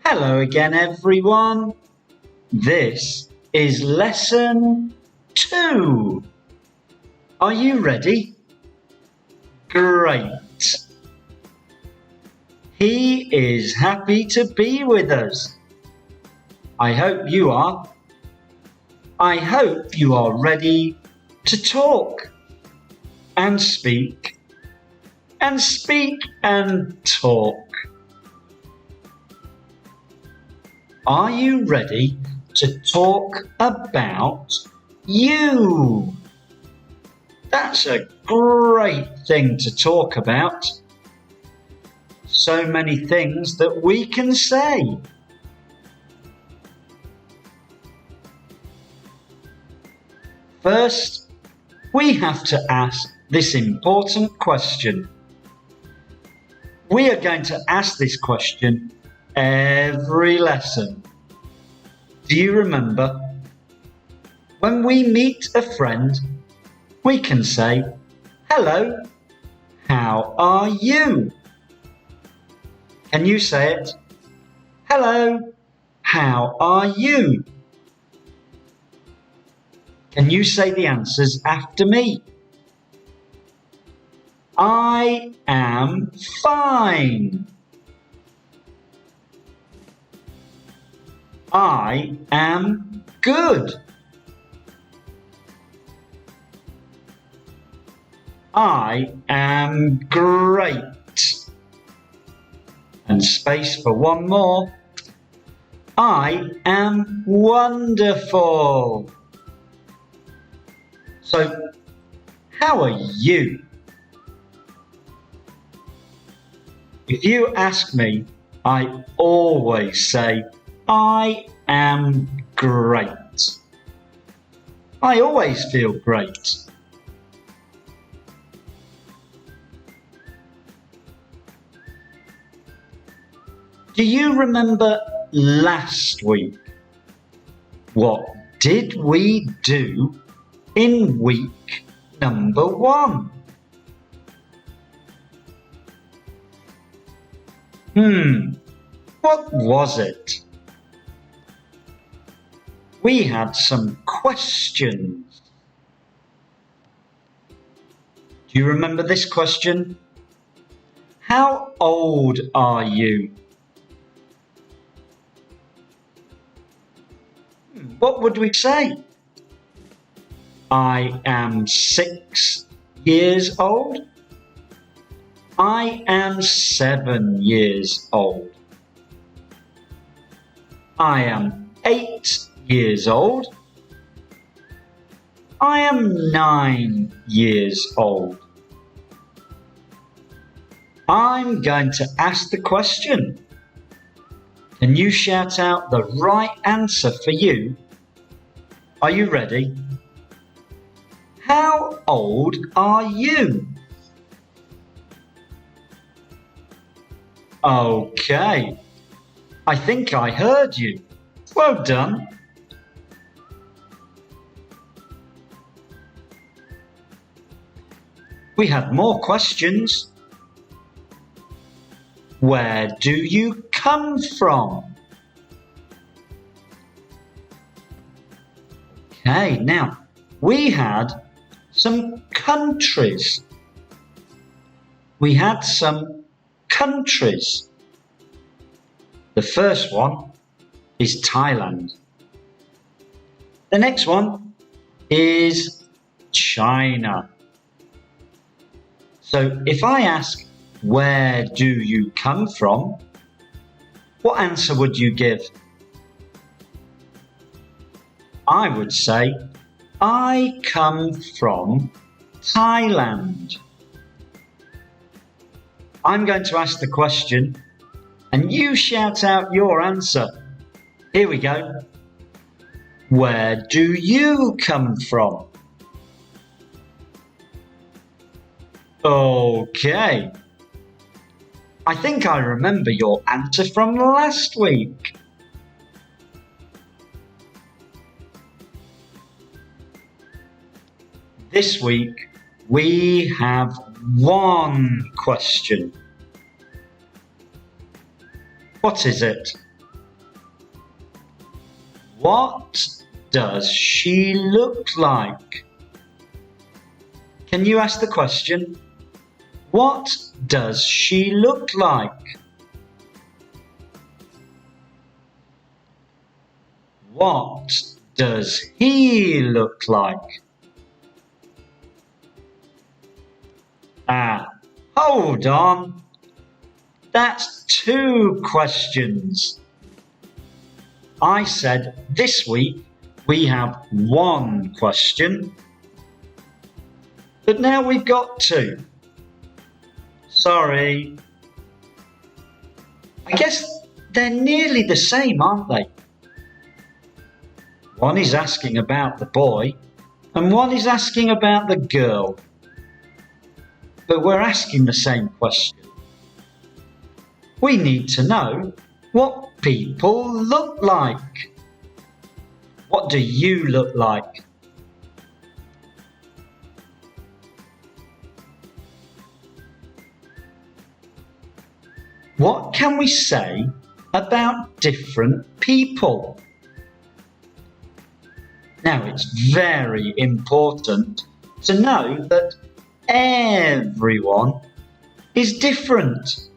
Hello again, everyone. This is lesson 2. Are you ready? Great. He is happy to be with us. I hope you are. I hope you are ready to talk and speak and speak and talk. Are you ready to talk about you? That's a great thing to talk about. So many things that we can say. First, we have to ask this important question. We are going to ask this question every lesson. Do you remember? When we meet a friend, we can say, "Hello, how are you?" Can you say it? Hello, how are you? Can you say the answers after me? I am fine. I am good. I am great. And space for one more. I am wonderful. So, how are you? If you ask me, I always say, I am great. I always feel great. Do you remember last week? What did we do in week number 1? What was it? We had some questions. Do you remember this question? How old are you? What would we say? I am 6 years old. I am 7 years old. I am 8 years old. I am 9 years old. I'm going to ask the question. Can you shout out the right answer for you? Are you ready? How old are you? Okay. I think I heard you. Well done. We had more questions. Where do you come from? Okay, now we had some countries. We had some countries. The first one is Thailand. The next one is China. So if I ask, where do you come from? What answer would you give? I would say, I come from Thailand. I'm going to ask the question and you shout out your answer. Here we go. Where do you come from? Okay. I think I remember your answer from last week. This week, we have one question. What is it? What does she look like? Can you ask the question? What does she look like? What does he look like? Hold on. That's 2 questions. I said this week we have 1 question, but now we've got 2. Sorry. I guess they're nearly the same, aren't they? One is asking about the boy, and one is asking about the girl. But we're asking the same question. We need to know what people look like. What do you look like? What can we say about different people? Now, it's very important to know that everyone is different.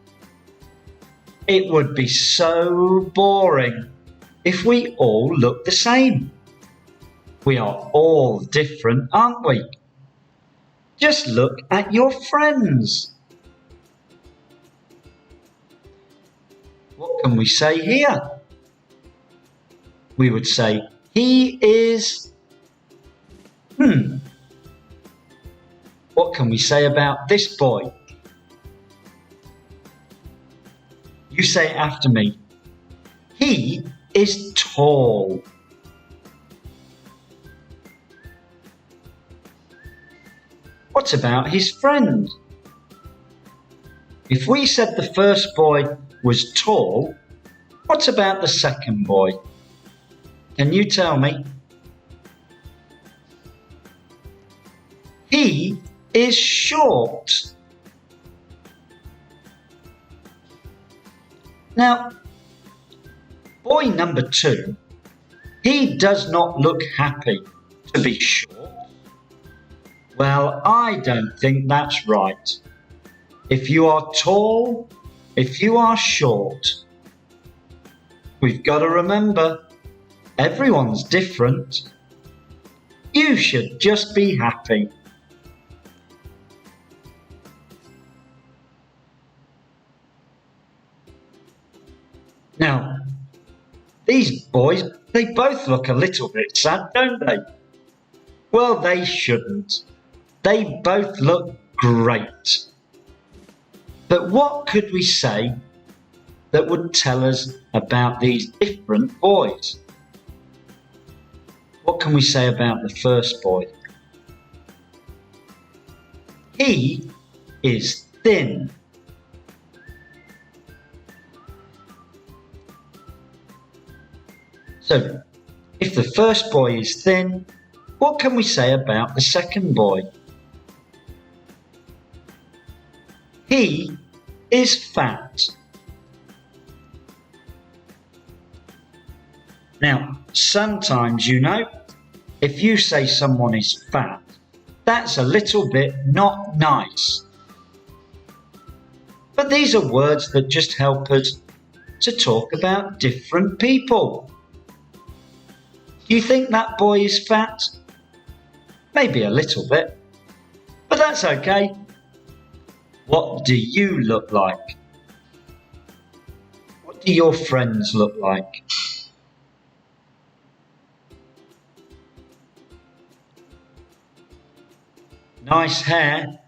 It would be so boring if we all looked the same. We are all different, aren't we? Just look at your friends. What can we say here? We would say, he is... What can we say about this boy? You say it after me. He is tall. What about his friend? If we said the first boy was tall, what about the second boy? Can you tell me? He is short. Now, boy number 2, he does not look happy to be short. Well, I don't think that's right. If you are tall, if you are short, we've got to remember, everyone's different. You should just be happy. Now, these boys, they both look a little bit sad, don't they? Well, they shouldn't. They both look great. But what could we say that would tell us about these different boys? What can we say about the first boy? He is thin. So, if the first boy is thin, what can we say about the second boy? He is fat. Now, sometimes, you know, if you say someone is fat, that's a little bit not nice. But these are words that just help us to talk about different people. Do you think that boy is fat? Maybe a little bit, but that's okay. What do you look like? What do your friends look like? Nice hair.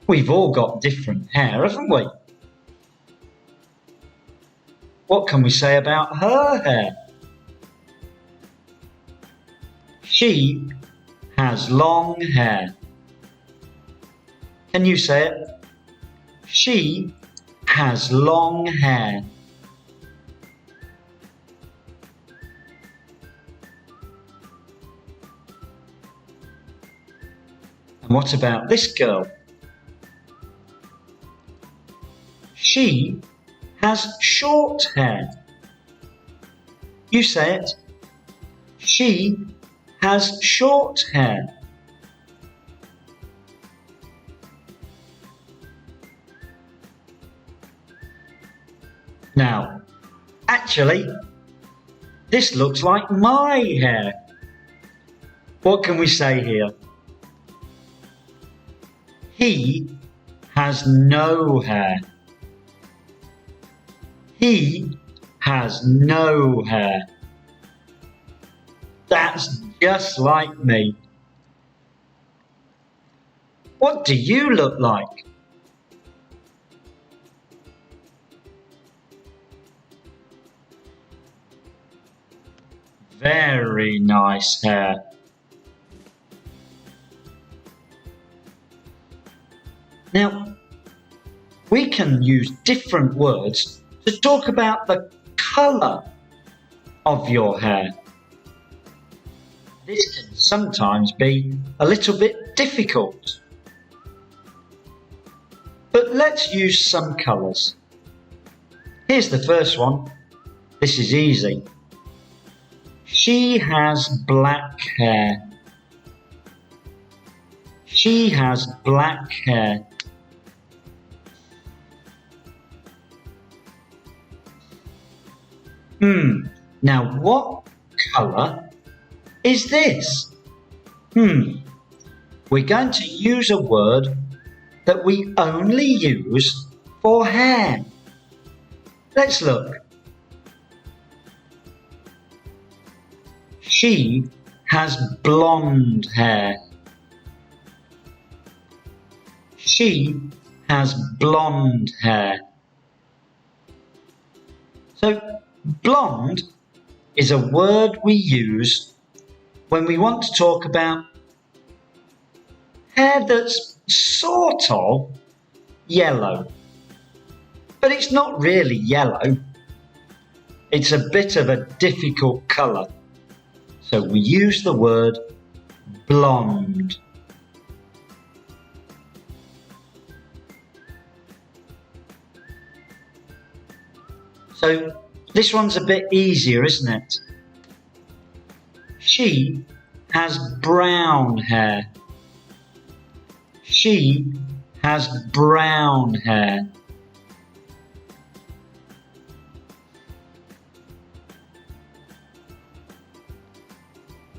We've all got different hair, haven't we? What can we say about her hair? She has long hair. Can you say it? She has long hair. And what about this girl? She has short hair. You say it. She has short hair. Now, actually, this looks like my hair. What can we say here? He has no hair. He has no hair. That's just like me. What do you look like? Very nice hair. Now, we can use different words to talk about the colour of your hair. This can sometimes be a little bit difficult. But let's use some colours. Here's the first one. This is easy. She has black hair. She has black hair. Now what colour is this? We're going to use a word that we only use for hair. Let's look. She has blonde hair. She has blonde hair. So, blonde is a word we use when we want to talk about hair that's sort of yellow. But it's not really yellow. It's a bit of a difficult colour. So we use the word blonde. So this one's a bit easier, isn't it? She has brown hair. She has brown hair.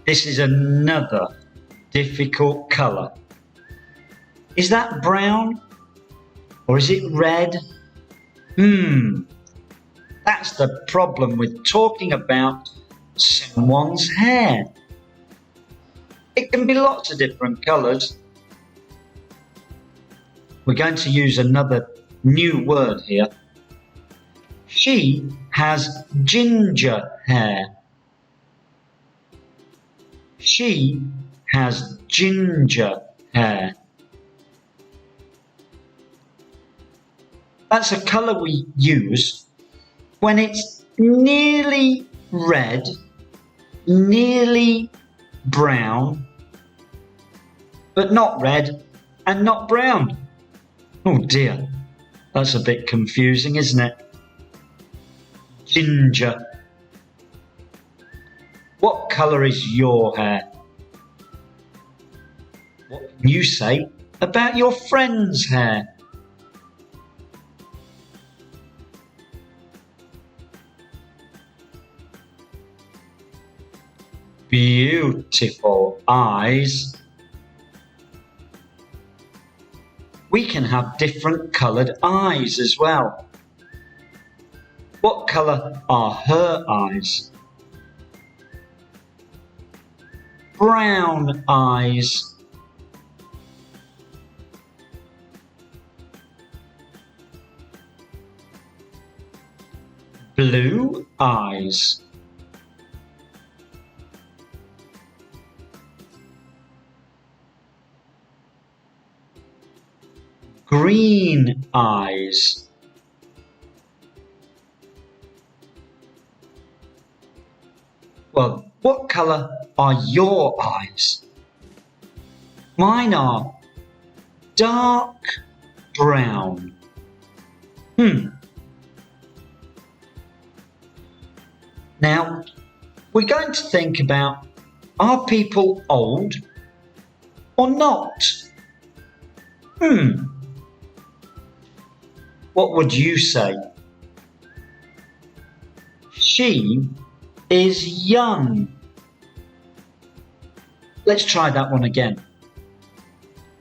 This is another difficult colour. Is that brown? Or is it red? That's the problem with talking about someone's hair. It can be lots of different colours. We're going to use another new word here. She has ginger hair. She has ginger hair. That's a colour we use when it's nearly red, nearly brown, but not red and not brown. Oh dear, that's a bit confusing, isn't it? Ginger. What colour is your hair? What can you say about your friend's hair? Beautiful eyes. We can have different coloured eyes as well. What colour are her eyes? Brown eyes. Blue eyes. Green eyes. Well, what colour are your eyes? Mine are dark brown. Now, we're going to think about Are people old or not? What would you say? She is young. Let's try that one again.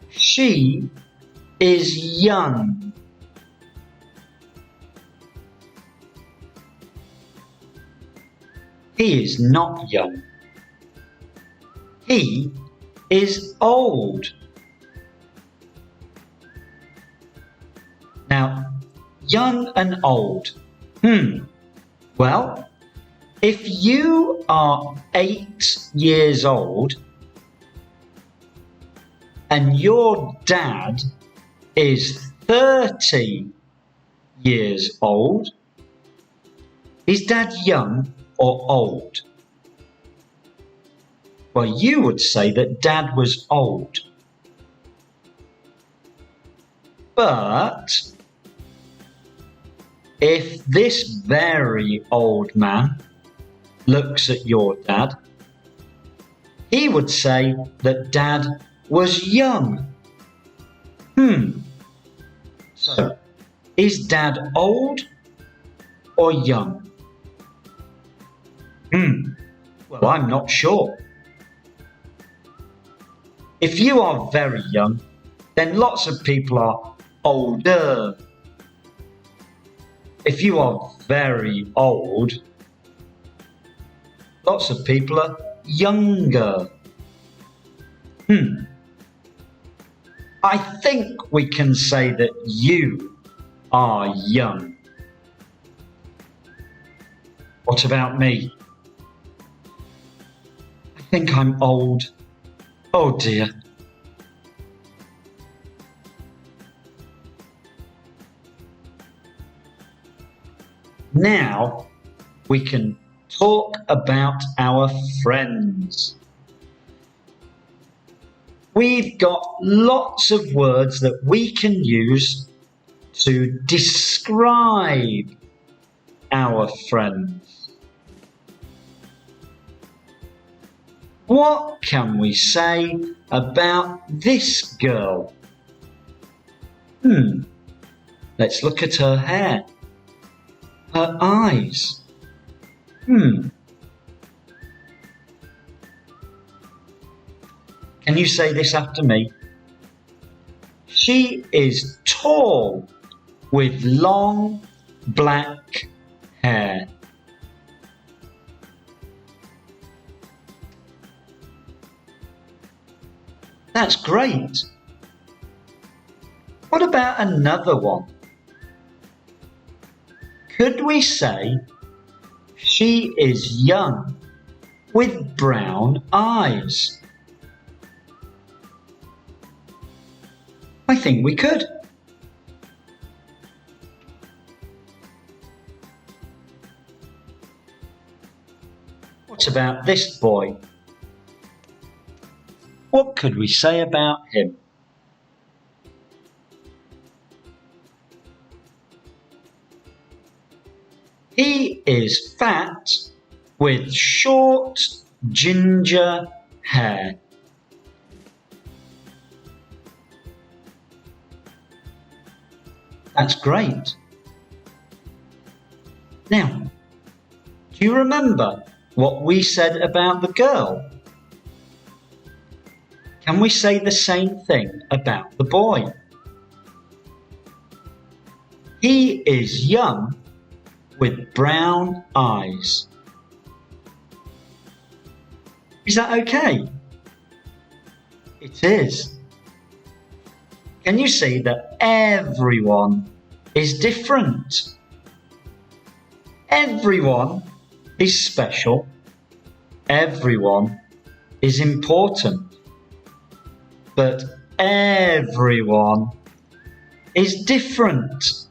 She is young. He is not young. He is old. Now, young and old. Well, if you are 8 years old and your dad is 30 years old, is dad young or old? Well, you would say that dad was old. But if this very old man looks at your dad, he would say that dad was young. So, is dad old or young? Well, I'm not sure. If you are very young, then lots of people are older. If you are very old, lots of people are younger. I think we can say that you are young. What about me? I think I'm old. Oh dear. Now we can talk about our friends. We've got lots of words that we can use to describe our friends. What can we say about this girl? Let's look at her hair, her eyes. Can you say this after me? She is tall with long black hair. That's great. What about another one? Could we say she is young with brown eyes? I think we could. What about this boy? What could we say about him? He is fat with short ginger hair. That's great. Now, do you remember what we said about the girl? Can we say the same thing about the boy? He is young with brown eyes. Is that okay? It is. Can you see that everyone is different? Everyone is special. Everyone is important. But everyone is different.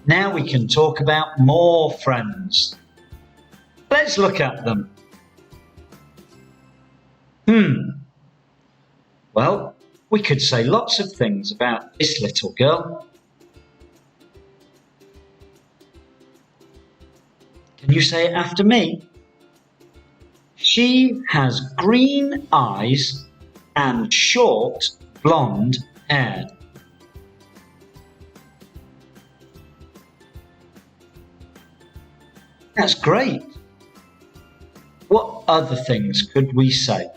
Now we can talk about more friends. Let's look at them. Well, we could say lots of things about this little girl. Can you say it after me? She has green eyes and short blonde hair. That's great. What other things could we say?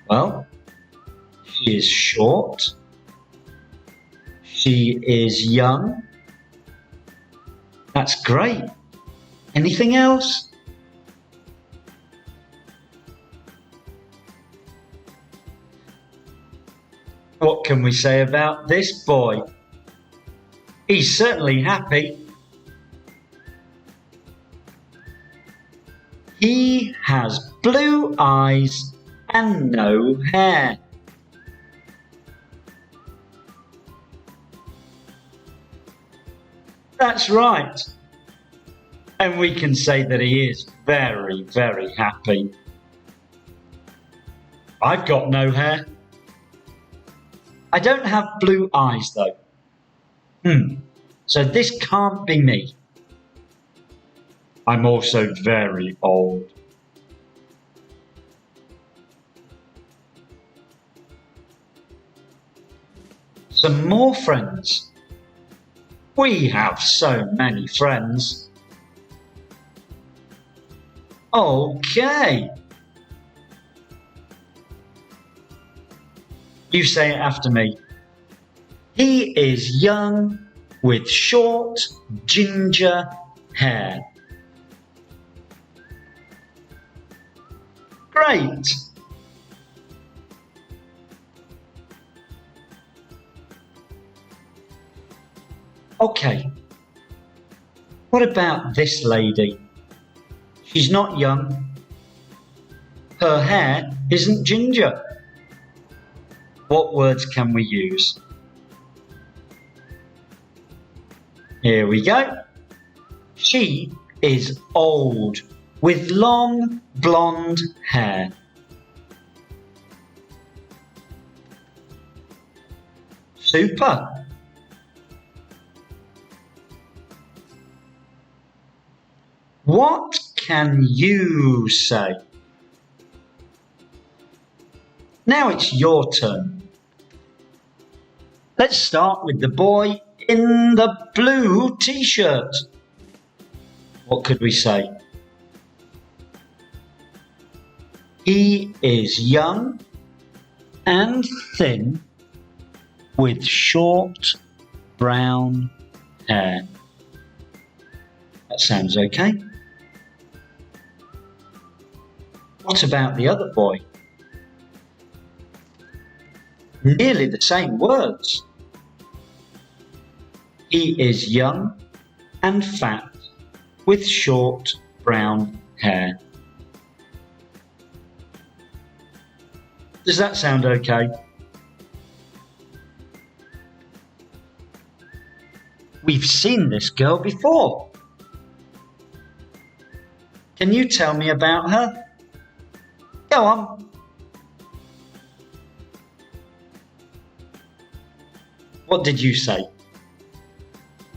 Well, she is short. She is young. That's great. Anything else? What can we say about this boy? He's certainly happy. He has blue eyes and no hair. That's right. And we can say that he is very, very happy. I've got no hair. I don't have blue eyes though. So this can't be me. I'm also very old. Some more friends. We have so many friends. Okay. You say it after me. He is young with short ginger hair. Great. Okay. What about this lady? She's not young. Her hair isn't ginger. What words can we use? Here we go. She is old with long blonde hair. Super. What can you say? Now it's your turn. Let's start with the boy in the blue t-shirt. What could we say? He is young and thin with short brown hair. That sounds okay. What about the other boy? Nearly the same words. He is young and fat with short brown hair. Does that sound okay? We've seen this girl before. Can you tell me about her? Go on. What did you say?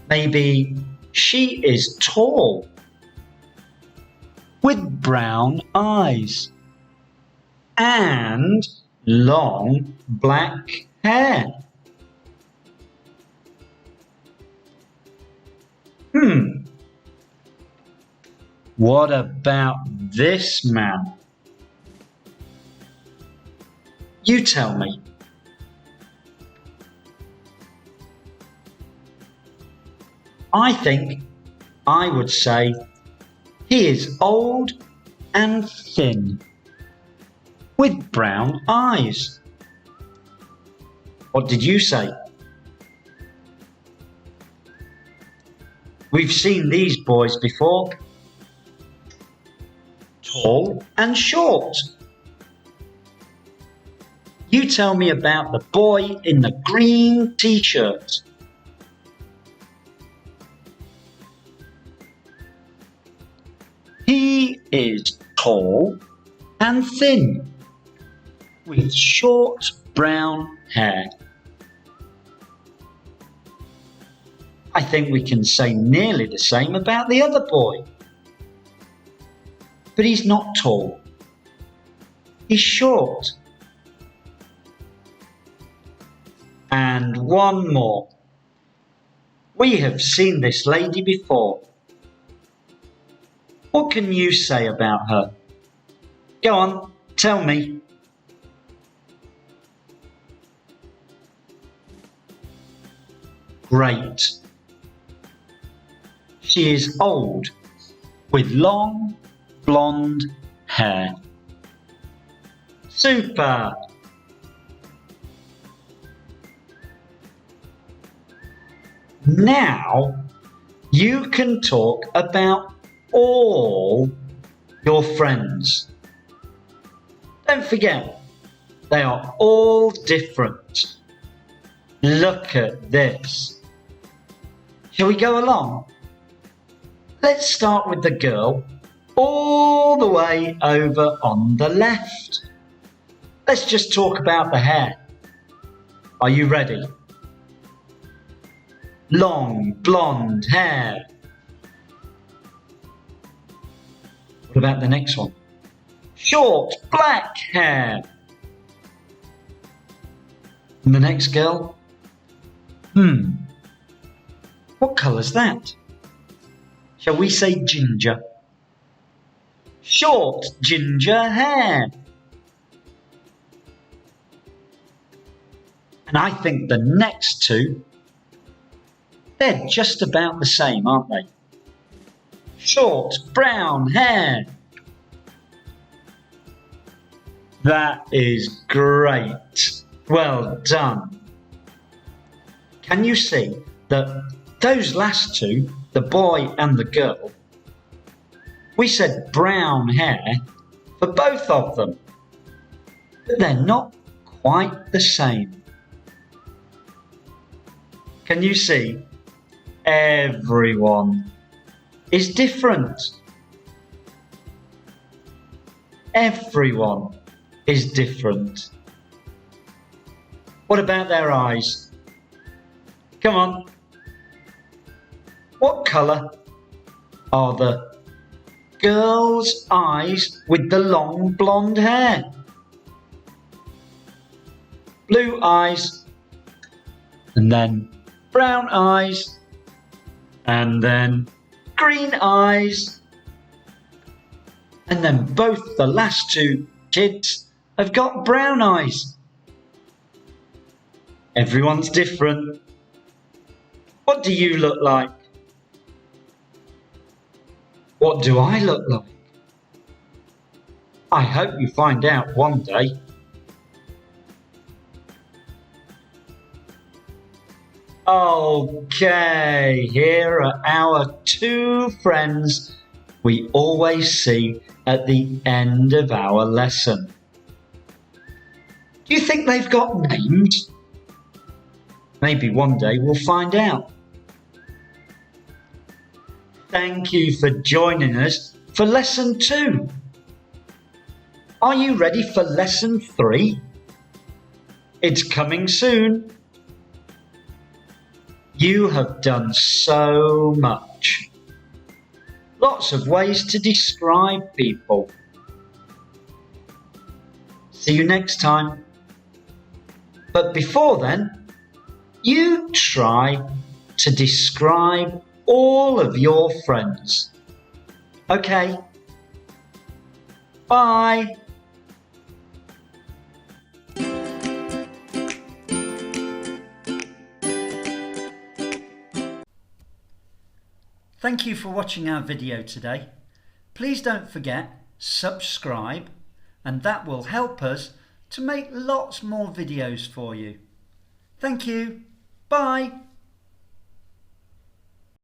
Maybe she is tall with brown eyes and long black hair. What about this man? You tell me. I think I would say he is old and thin with brown eyes. What did you say? We've seen these boys before. Tall and short. You tell me about the boy in the green t-shirt. He is tall and thin with short brown hair. I think we can say nearly the same about the other boy. But he's not tall. He's short. And one more. We have seen this lady before. What can you say about her? Go on, tell me. Great. She is old, with long, blonde hair. Super! Now you can talk about all your friends. Don't forget, they are all different. Look at this. Shall we go along? Let's start with the girl all the way over on the left. Let's just talk about the hair. Are you ready? Long blonde hair. What about the next one? Short black hair. And the next girl? What colour's that? Shall we say ginger? Short ginger hair. And I think the next two, they're just about the same, aren't they? Short brown hair. That is great. Well done. Can you see that those last two, the boy and the girl, we said brown hair for both of them, but they're not quite the same. Can you see? Everyone is different. Everyone is different. What about their eyes? Come on. What colour are the girl's eyes with the long blonde hair? Blue eyes, and then brown eyes, and then green eyes, and then both the last two kids have got brown eyes. Everyone's different. What do you look like? What do I look like? I hope you find out one day. Okay, here are our two friends we always see at the end of our lesson. Do you think they've got names? Maybe one day we'll find out. Thank you for joining us for lesson 2. Are you ready for lesson 3? It's coming soon. You have done so much. Lots of ways to describe people. See you next time. But before then, you try to describe all of your friends. Okay? Bye. Thank you for watching our video today. Please don't forget, subscribe, and that will help us to make lots more videos for you. Thank you. Bye.